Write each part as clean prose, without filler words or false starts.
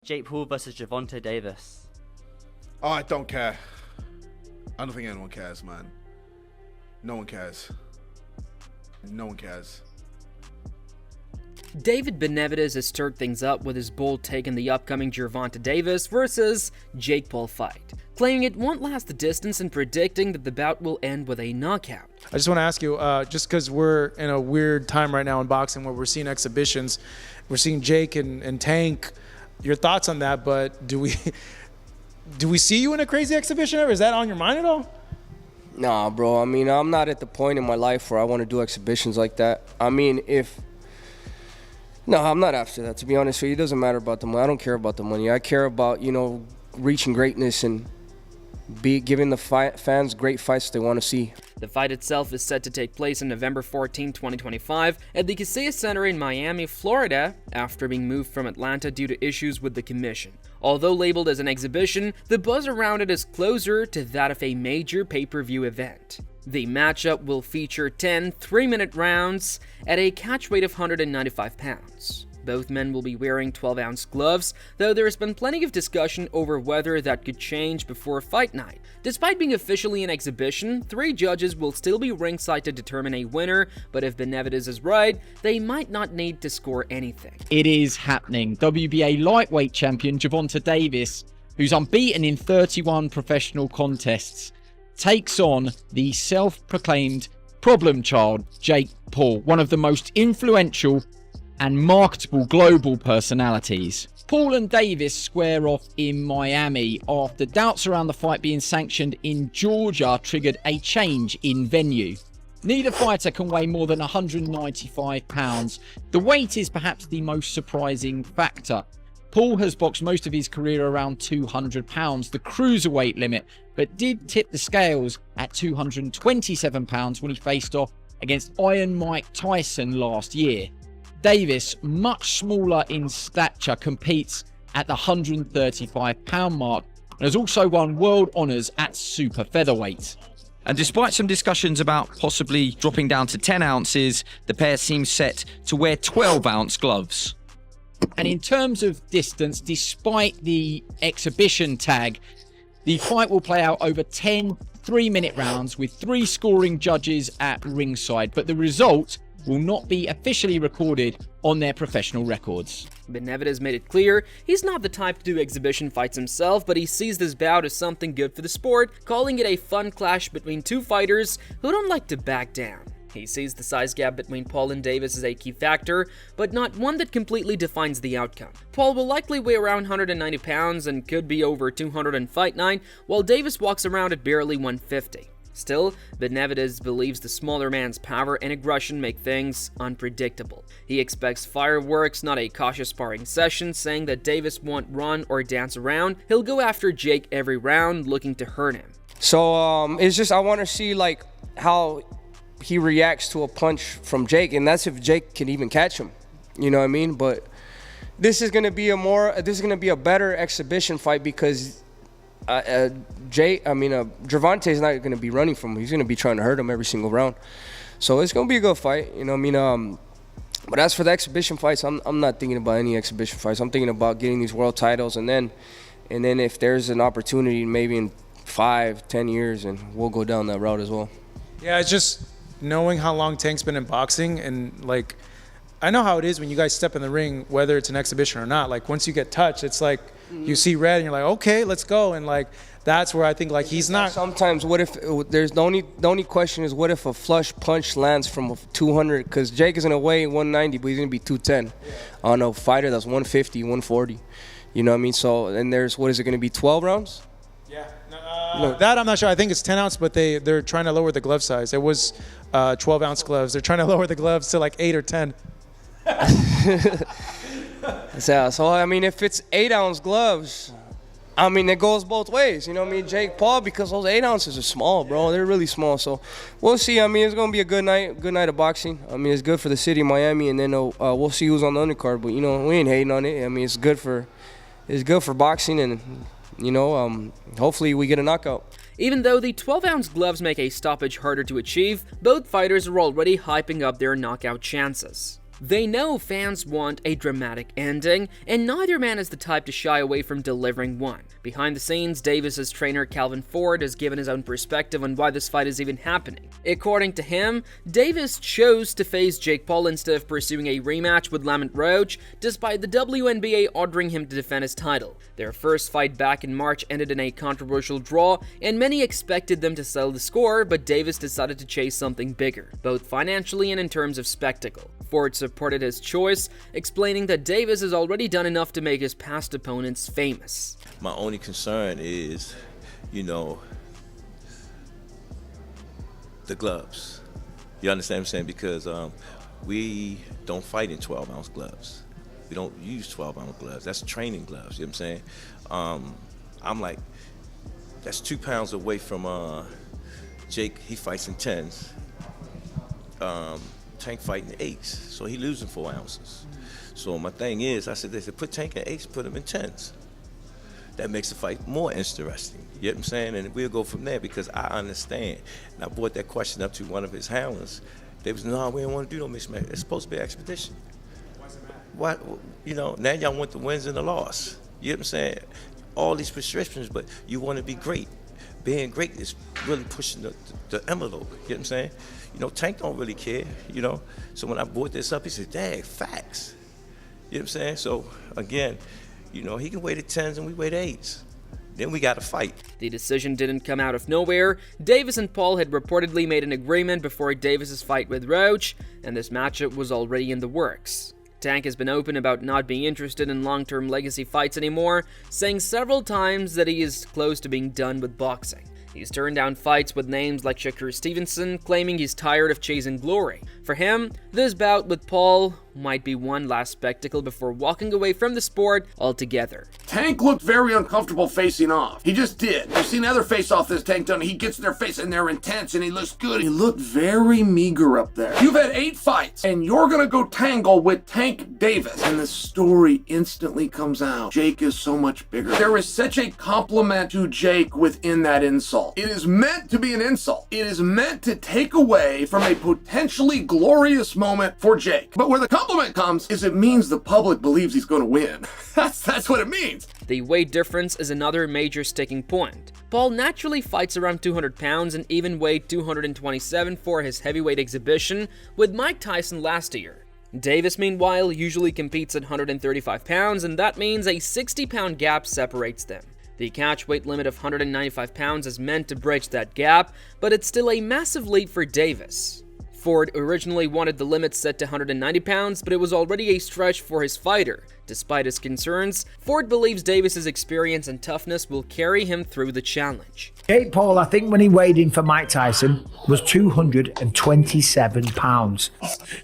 Jake Paul versus Gervonta Davis. Oh, I don't care. I don't think anyone cares, man. No one cares. No one cares. David Benavidez has stirred things up with his bold take in the upcoming Gervonta Davis versus Jake Paul fight, claiming it won't last the distance and predicting that the bout will end with a knockout. I just want to ask you, just because we're in a weird time right now in boxing where we're seeing exhibitions, we're seeing Jake and Tank, your thoughts on that, but do we see you in a crazy exhibition ever? Is that on your mind at all? Nah, bro. I mean, I'm not at the point in my life where I want to do exhibitions like that. I mean, No, I'm not after that, to be honest with you. It doesn't matter about the money. I don't care about the money. I care about, reaching greatness and giving the fans great fights they want to see. The fight itself is set to take place on November 14, 2025 at the Kaseya Center in Miami, Florida, after being moved from Atlanta due to issues with the commission. Although labeled as an exhibition, the buzz around it is closer to that of a major pay-per-view event. The matchup will feature 10 3-minute rounds at a catch weight of 195 pounds. Both men will be wearing 12-ounce gloves, though there has been plenty of discussion over whether that could change before fight night. Despite being officially an exhibition, 3 judges will still be ringside to determine a winner, but if Benavidez is right, they might not need to score anything. It is happening. WBA lightweight champion Gervonta Davis, who's unbeaten in 31 professional contests, takes on the self-proclaimed problem child, Jake Paul, one of the most influential and marketable global personalities. Paul and Davis square off in Miami after doubts around the fight being sanctioned in Georgia triggered a change in venue. Neither fighter can weigh more than 195 pounds. The weight is perhaps the most surprising factor. Paul has boxed most of his career around 200 pounds, the cruiserweight limit, but did tip the scales at 227 pounds when he faced off against Iron Mike Tyson last year. Davis, much smaller in stature, competes at the 135 pound mark and has also won world honours at super featherweight. And despite some discussions about possibly dropping down to 10 ounces, the pair seem set to wear 12-ounce gloves. And in terms of distance, despite the exhibition tag, the fight will play out over 10 3-minute rounds with 3 scoring judges at ringside, but the result will not be officially recorded on their professional records. Benavidez made it clear he's not the type to do exhibition fights himself, but he sees this bout as something good for the sport, calling it a fun clash between 2 fighters who don't like to back down. He sees the size gap between Paul and Davis as a key factor, but not one that completely defines the outcome. Paul will likely weigh around 190 pounds and could be over 200 in fight night, while Davis walks around at barely 150. Still, Benavidez believes the smaller man's power and aggression make things unpredictable. He expects fireworks, not a cautious sparring session, saying that Davis won't run or dance around. He'll go after Jake every round, looking to hurt him. So it's just I want to see how he reacts to a punch from Jake, and that's if Jake can even catch him. You know what I mean? But this is gonna be a better exhibition fight because Gervonta is not going to be running from him. He's going to be trying to hurt him every single round. So it's going to be a good fight, But as for the exhibition fights, I'm not thinking about any exhibition fights. I'm thinking about getting these world titles, and then if there's an opportunity, maybe in 5-10 years, and we'll go down that route as well. Yeah, it's just knowing how long Tank's been in boxing, and I know how it is when you guys step in the ring, whether it's an exhibition or not. Once you get touched, it's like you see red and you're like, okay, let's go. And that's where I think he's not. Sometimes what if there's the only question is what if a flush punch lands from 200, because Jake is going to weigh 190, but he's going to be 210 on a fighter that's 150, 140. You know what I mean? So, and what is it going to be, 12 rounds? Yeah. That I'm not sure. I think it's 10 ounce, but they're trying to lower the glove size. It was 12-ounce gloves. They're trying to lower the gloves to 8 or 10. So I mean, if it's 8-ounce gloves, it goes both ways. You know what I mean? Jake Paul, because those 8 ounces are small, bro. They're really small. So we'll see. It's gonna be a good night of boxing. It's good for the city of Miami, and then we'll see who's on the undercard. But we ain't hating on it. It's good for boxing, and hopefully we get a knockout. Even though the 12-ounce gloves make a stoppage harder to achieve, both fighters are already hyping up their knockout chances. They know fans want a dramatic ending, and neither man is the type to shy away from delivering one. Behind the scenes, Davis's trainer Calvin Ford has given his own perspective on why this fight is even happening. According to him, Davis chose to face Jake Paul instead of pursuing a rematch with Lamont Roach, despite the WNBA ordering him to defend his title. Their first fight back in March ended in a controversial draw, and many expected them to settle the score, but Davis decided to chase something bigger, both financially and in terms of spectacle. Ford supported his choice, explaining that Davis has already done enough to make his past opponents famous. My only concern is, the gloves. You understand what I'm saying? Because we don't fight in 12-ounce gloves. We don't use 12-ounce gloves. That's training gloves, you know what I'm saying? I'm like, that's 2 pounds away from Jake. He fights in 10s. Tank fighting 8s, so he losing 4 ounces. So my thing is, I said, they said, put Tank in 8s, put him in 10s. That makes the fight more interesting, you know what I'm saying? And we'll go from there, because I understand. And I brought that question up to one of his handlers. They was, no, we don't want to do no mixed match. It's supposed to be an expedition. Why, now y'all want the wins and the loss. You know what I'm saying? All these prescriptions, but you want to be great. Being great is really pushing the envelope, you know what I'm saying? Tank don't really care, So when I brought this up, he said, dang, facts. You know what I'm saying? So, again, he can wait at 10s and we wait at 8s. Then we got to fight. The decision didn't come out of nowhere. Davis and Paul had reportedly made an agreement before Davis's fight with Roach, and this matchup was already in the works. Tank has been open about not being interested in long-term legacy fights anymore, saying several times that he is close to being done with boxing. He's turned down fights with names like Shakur Stevenson, claiming he's tired of chasing glory. For him, this bout with Paul might be one last spectacle before walking away from the sport altogether. Tank looked very uncomfortable facing off. He just did. I've seen other face-off this Tank done. He gets in their face and they're intense and he looks good. He looked very meager up there. You've had 8 fights and you're gonna go tangle with Tank Davis. And the story instantly comes out. Jake is so much bigger. There is such a compliment to Jake within that insult. It is meant to be an insult. It is meant to take away from a potentially glorious moment for Jake. But where the compliment comes is it means the public believes he's going to win. That's what it means. The weight difference is another major sticking point. Paul naturally fights around 200 pounds and even weighed 227 for his heavyweight exhibition with Mike Tyson last year. Davis, meanwhile, usually competes at 135 pounds, and that means a 60-pound gap separates them. The catch weight limit of 195 pounds is meant to bridge that gap, but it's still a massive leap for Davis. Ford originally wanted the limit set to 190 pounds, but it was already a stretch for his fighter. Despite his concerns, Ford believes Davis's experience and toughness will carry him through the challenge. Jake Paul, I think when he weighed in for Mike Tyson, was 227 pounds.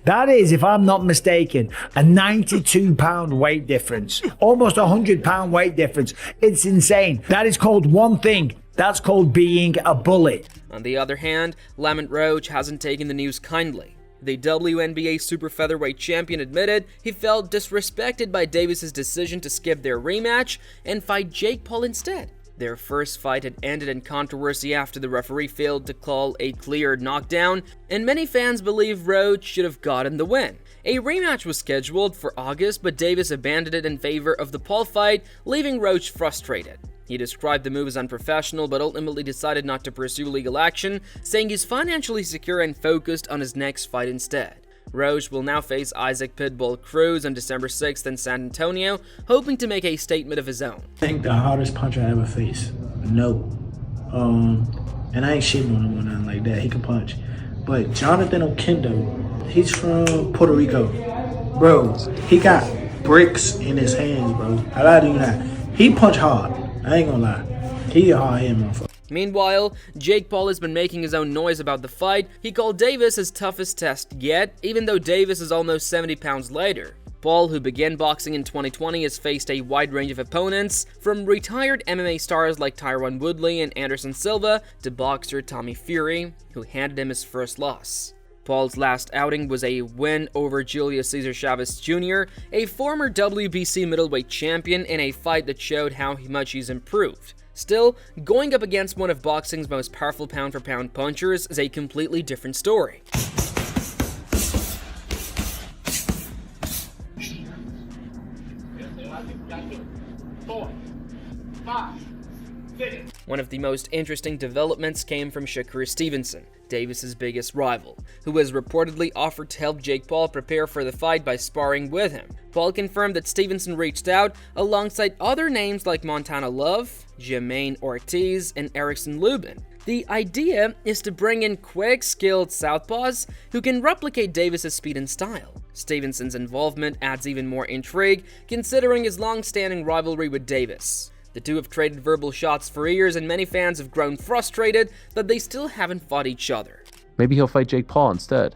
That is, if I'm not mistaken, a 92-pound weight difference. Almost a 100-pound weight difference. It's insane. That is called one thing. That's called being a bully. On the other hand, Lamont Roach hasn't taken the news kindly. The WNBA super featherweight champion admitted he felt disrespected by Davis's decision to skip their rematch and fight Jake Paul instead. Their first fight had ended in controversy after the referee failed to call a clear knockdown, and many fans believe Roach should have gotten the win. A rematch was scheduled for August, but Davis abandoned it in favor of the Paul fight, leaving Roach frustrated. He described the move as unprofessional, but ultimately decided not to pursue legal action, saying he's financially secure and focused on his next fight instead. Roach will now face Isaac Pitbull Cruz on December 6th in San Antonio, hoping to make a statement of his own. I think the hardest punch I ever faced. No. And I ain't shitting on him or nothing like that. He can punch. But Jonathan Oquendo, he's from Puerto Rico. Bro, he got bricks in his hands, bro. I lie to you not. He punch hard. I ain't gonna lie. He a hard-hitting motherfucker. Meanwhile, Jake Paul has been making his own noise about the fight. He called Davis his toughest test yet, even though Davis is almost 70 pounds lighter. Paul, who began boxing in 2020, has faced a wide range of opponents, from retired MMA stars like Tyron Woodley and Anderson Silva to boxer Tommy Fury, who handed him his first loss. Paul's last outing was a win over Julius Cesar Chavez Jr., a former WBC middleweight champion, in a fight that showed how much he's improved. Still, going up against one of boxing's most powerful pound-for-pound punchers is a completely different story. One of the most interesting developments came from Shakur Stevenson, Davis's biggest rival, who was reportedly offered to help Jake Paul prepare for the fight by sparring with him. Paul confirmed that Stevenson reached out alongside other names like Montana Love, Jermaine Ortiz, and Erickson Lubin. The idea is to bring in quick, skilled southpaws who can replicate Davis's speed and style. Stevenson's involvement adds even more intrigue, considering his long-standing rivalry with Davis. The two have traded verbal shots for years, and many fans have grown frustrated that they still haven't fought each other. Maybe he'll fight Jake Paul instead.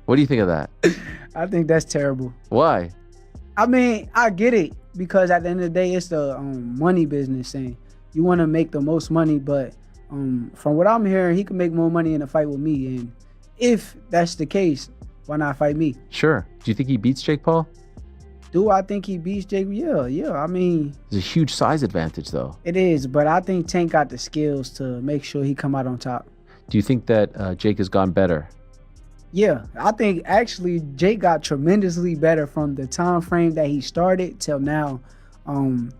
What do you think of that? I think that's terrible. Why? I mean, I get it, because at the end of the day, it's the money business, and you want to make the most money, but from what I'm hearing, he can make more money in a fight with me, and if that's the case, why not fight me? Sure. Do you think he beats Jake Paul? Do I think he beats Jake? Yeah. I mean, there's a huge size advantage, though. It is, but I think Tank got the skills to make sure he come out on top. Do you think that Jake has gone better? Yeah, I think actually Jake got tremendously better from the time frame that he started till now. And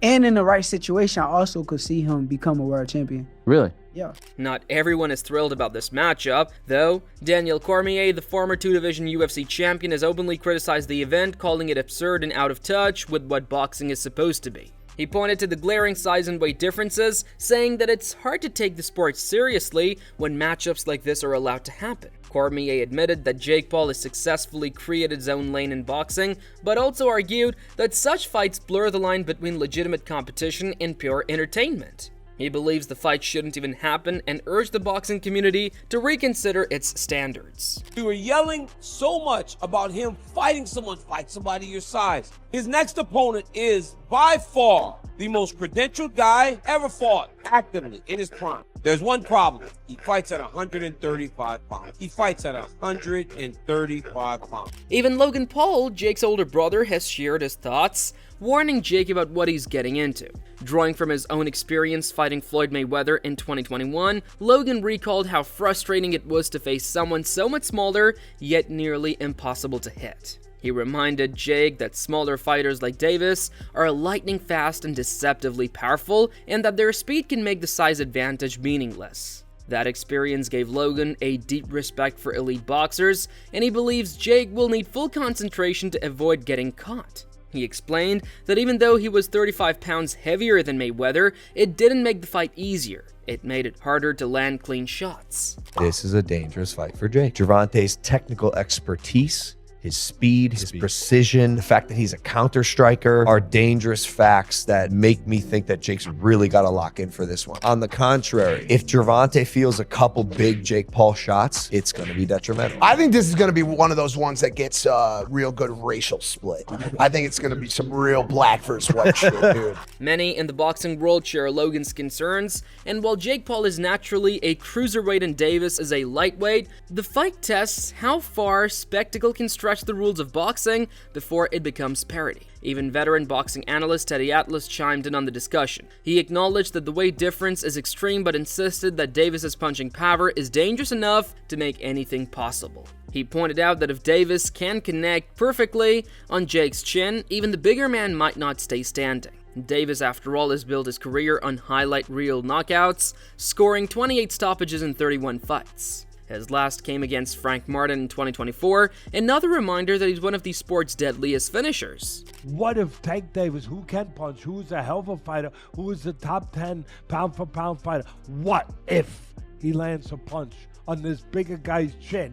in the right situation, I also could see him become a world champion. Really? Yeah. Not everyone is thrilled about this matchup, though. Daniel Cormier, the former two-division UFC champion, has openly criticized the event, calling it absurd and out of touch with what boxing is supposed to be. He pointed to the glaring size and weight differences, saying that it's hard to take the sport seriously when matchups like this are allowed to happen. Cormier admitted that Jake Paul has successfully created his own lane in boxing, but also argued that such fights blur the line between legitimate competition and pure entertainment. He believes the fight shouldn't even happen and urged the boxing community to reconsider its standards. We were yelling so much about him fighting someone, fight somebody your size. His next opponent is by far the most credentialed guy ever fought actively in his prime. There's one problem. He fights at 135 pounds. He fights at 135 pounds. Even Logan Paul, Jake's older brother, has shared his thoughts, warning Jake about what he's getting into. Drawing from his own experience fighting Floyd Mayweather in 2021, Logan recalled how frustrating it was to face someone so much smaller, yet nearly impossible to hit. He reminded Jake that smaller fighters like Davis are lightning fast and deceptively powerful, and that their speed can make the size advantage meaningless. That experience gave Logan a deep respect for elite boxers, and he believes Jake will need full concentration to avoid getting caught. He explained that even though he was 35 pounds heavier than Mayweather, it didn't make the fight easier. It made it harder to land clean shots. This is a dangerous fight for Jake. Gervonta's technical expertise, his speed, his precision, the fact that he's a counter striker are dangerous facts that make me think that Jake's really got to lock in for this one. On the contrary, if Gervonta feels a couple big Jake Paul shots, it's going to be detrimental. I think this is going to be one of those ones that gets a real good racial split. I think it's going to be some real black versus white shit, dude. Many in the boxing world share Logan's concerns, and while Jake Paul is naturally a cruiserweight and Davis is a lightweight, the fight tests how far spectacle can stretch the rules of boxing before it becomes parody. Even veteran boxing analyst Teddy Atlas chimed in on the discussion. He acknowledged that the weight difference is extreme, but insisted that Davis's punching power is dangerous enough to make anything possible. He pointed out that if Davis can connect perfectly on Jake's chin, even the bigger man might not stay standing. Davis, after all, has built his career on highlight reel knockouts, scoring 28 stoppages in 31 fights. His last came against Frank Martin in 2024, another reminder that he's one of the sport's deadliest finishers. What if Tank Davis, who can punch, who is a hell of a fighter, who is the top 10 pound-for-pound fighter, what if he lands a punch on this bigger guy's chin,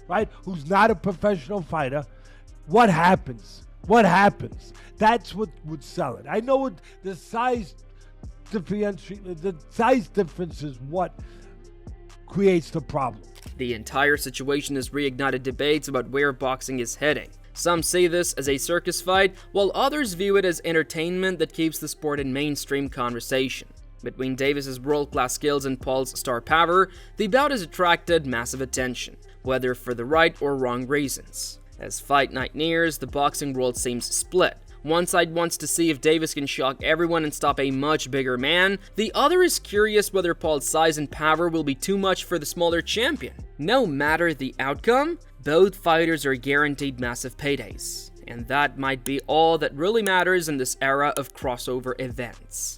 right, who's not a professional fighter? What happens? What happens? That's what would sell it. I know the size difference is what creates the problem. The entire situation has reignited debates about where boxing is heading. Some see this as a circus fight, while others view it as entertainment that keeps the sport in mainstream conversation. Between Davis's world-class skills and Paul's star power, the bout has attracted massive attention, whether for the right or wrong reasons. As fight night nears, the boxing world seems split. One side wants to see if Davis can shock everyone and stop a much bigger man. The other is curious whether Paul's size and power will be too much for the smaller champion. No matter the outcome, both fighters are guaranteed massive paydays. And that might be all that really matters in this era of crossover events.